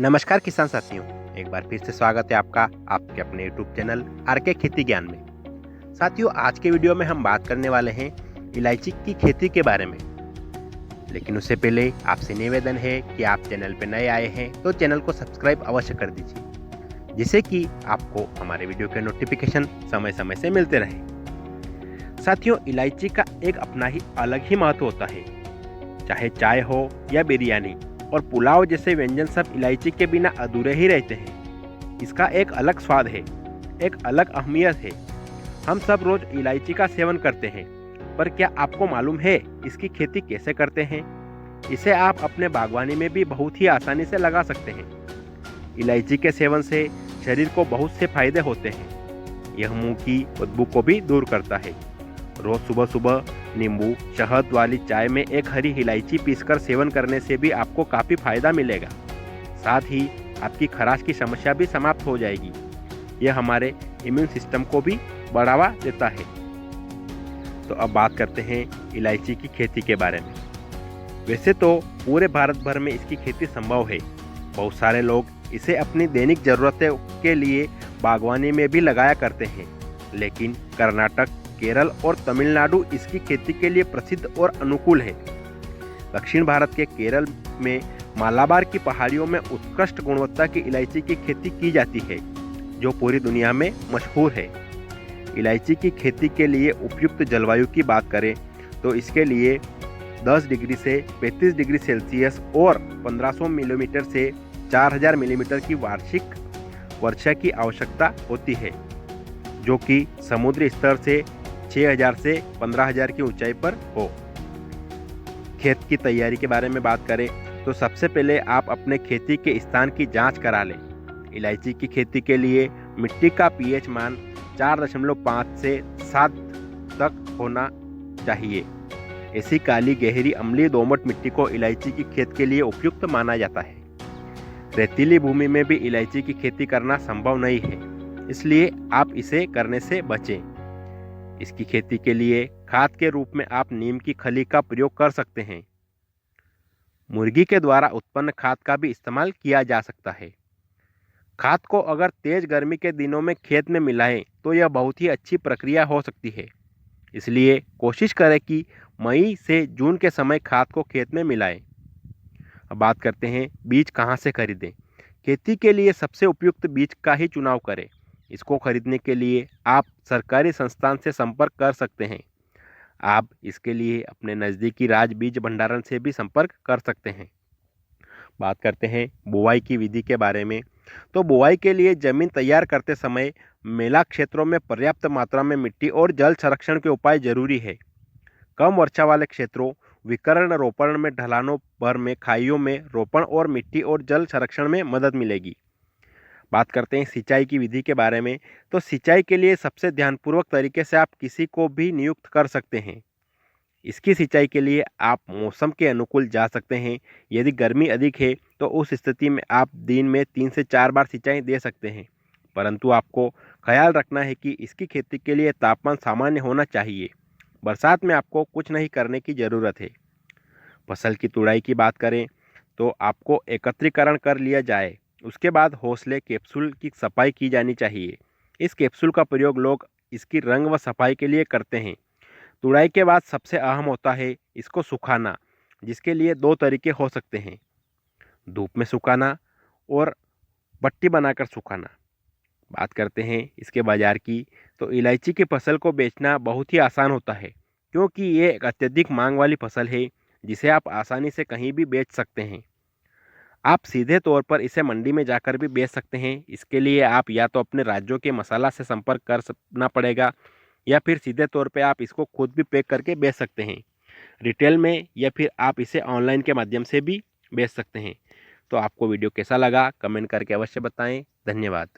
नमस्कार किसान साथियों, एक बार फिर से स्वागत है आपका आपके अपने YouTube चैनल आरके खेती ज्ञान में। साथियों, आज के वीडियो में हम बात करने वाले हैं इलायची की खेती के बारे में। लेकिन उससे पहले आपसे निवेदन है कि आप चैनल पर नए आए हैं तो चैनल को सब्सक्राइब अवश्य कर दीजिए, जिससे कि आपको हमारे वीडियो के नोटिफिकेशन समय समय से मिलते रहे। साथियों, इलायची का एक अपना ही अलग ही महत्व होता है। चाहे चाय हो या बिरयानी और पुलाव जैसे व्यंजन, सब इलायची के बिना अधूरे ही रहते हैं। इसका एक अलग स्वाद है, एक अलग अहमियत है। हम सब रोज इलायची का सेवन करते हैं, पर क्या आपको मालूम है इसकी खेती कैसे करते हैं? इसे आप अपने बागवानी में भी बहुत ही आसानी से लगा सकते हैं। इलायची के सेवन से शरीर को बहुत से फायदे होते हैं। यह मुंह की बदबू को भी दूर करता है। रोज सुबह सुबह नींबू शहद वाली चाय में एक हरी इलायची पीसकर सेवन करने से भी आपको काफ़ी फायदा मिलेगा। साथ ही आपकी खराश की समस्या भी समाप्त हो जाएगी। यह हमारे इम्यून सिस्टम को भी बढ़ावा देता है। तो अब बात करते हैं इलायची की खेती के बारे में। वैसे तो पूरे भारत भर में इसकी खेती संभव है। बहुत सारे लोग इसे अपनी दैनिक ज़रूरतों के लिए बागवानी में भी लगाया करते हैं। लेकिन कर्नाटक, केरल और तमिलनाडु इसकी खेती के लिए प्रसिद्ध और अनुकूल है। दक्षिण भारत के केरल में मालाबार की पहाड़ियों में उत्कृष्ट गुणवत्ता की इलायची की खेती की जाती है, जो पूरी दुनिया में मशहूर है। इलायची की खेती के लिए उपयुक्त जलवायु की बात करें तो इसके लिए 10 डिग्री से 35 डिग्री सेल्सियस और 1500 मिलीमीटर से 4000 मिलीमीटर की वार्षिक वर्षा की आवश्यकता होती है, जो कि समुद्री स्तर से 6000 से 15000 की ऊंचाई पर हो। खेत की तैयारी के बारे में बात करें तो सबसे पहले आप अपने खेती के स्थान की जांच करा लें। इलायची की खेती के लिए मिट्टी का पीएच मान 4.5 से 7 तक होना चाहिए। ऐसी काली गहरी अम्लीय दोमट मिट्टी को इलायची की खेती के लिए उपयुक्त माना जाता है। रेतीली भूमि में भी इलायची की खेती करना संभव नहीं है, इसलिए आप इसे करने से बचें। इसकी खेती के लिए खाद के रूप में आप नीम की खली का प्रयोग कर सकते हैं। मुर्गी के द्वारा उत्पन्न खाद का भी इस्तेमाल किया जा सकता है। खाद को अगर तेज गर्मी के दिनों में खेत में मिलाएं तो यह बहुत ही अच्छी प्रक्रिया हो सकती है। इसलिए कोशिश करें कि मई से जून के समय खाद को खेत में मिलाएं। अब बात करते हैं बीज कहाँ से खरीदें। खेती के लिए सबसे उपयुक्त बीज का ही चुनाव करें। इसको खरीदने के लिए आप सरकारी संस्थान से संपर्क कर सकते हैं। आप इसके लिए अपने नज़दीकी राज बीज भंडारण से भी संपर्क कर सकते हैं। बात करते हैं बुआई की विधि के बारे में। तो बुआई के लिए जमीन तैयार करते समय मेला क्षेत्रों में पर्याप्त मात्रा में मिट्टी और जल संरक्षण के उपाय जरूरी है। कम वर्षा वाले क्षेत्रों, विकर्ण रोपण में ढलानों पर में खाइयों में रोपण और मिट्टी और जल संरक्षण में मदद मिलेगी। बात करते हैं सिंचाई की विधि के बारे में। तो सिंचाई के लिए सबसे ध्यानपूर्वक तरीके से आप किसी को भी नियुक्त कर सकते हैं। इसकी सिंचाई के लिए आप मौसम के अनुकूल जा सकते हैं। यदि गर्मी अधिक है तो उस स्थिति में आप दिन में 3 से 4 बार सिंचाई दे सकते हैं, परंतु आपको ख्याल रखना है कि इसकी खेती के लिए तापमान सामान्य होना चाहिए। बरसात में आपको कुछ नहीं करने की ज़रूरत है। फसल की तुड़ाई की बात करें तो आपको एकत्रीकरण कर लिया जाए, उसके बाद हौसले कैप्सूल की सफाई की जानी चाहिए। इस कैप्सूल का प्रयोग लोग इसकी रंग व सफाई के लिए करते हैं। तुड़ाई के बाद सबसे अहम होता है इसको सुखाना, जिसके लिए 2 तरीके हो सकते हैं, धूप में सुखाना और पट्टी बनाकर सुखाना। बात करते हैं इसके बाज़ार की। तो इलायची की फसल को बेचना बहुत ही आसान होता है, क्योंकि ये एक अत्यधिक मांग वाली फसल है जिसे आप आसानी से कहीं भी बेच सकते हैं। आप सीधे तौर पर इसे मंडी में जाकर भी बेच सकते हैं। इसके लिए आप या तो अपने राज्यों के मसाला से संपर्क करना पड़ेगा, या फिर सीधे तौर पे आप इसको खुद भी पैक करके बेच सकते हैं रिटेल में, या फिर आप इसे ऑनलाइन के माध्यम से भी बेच सकते हैं। तो आपको वीडियो कैसा लगा कमेंट करके अवश्य बताएं। धन्यवाद।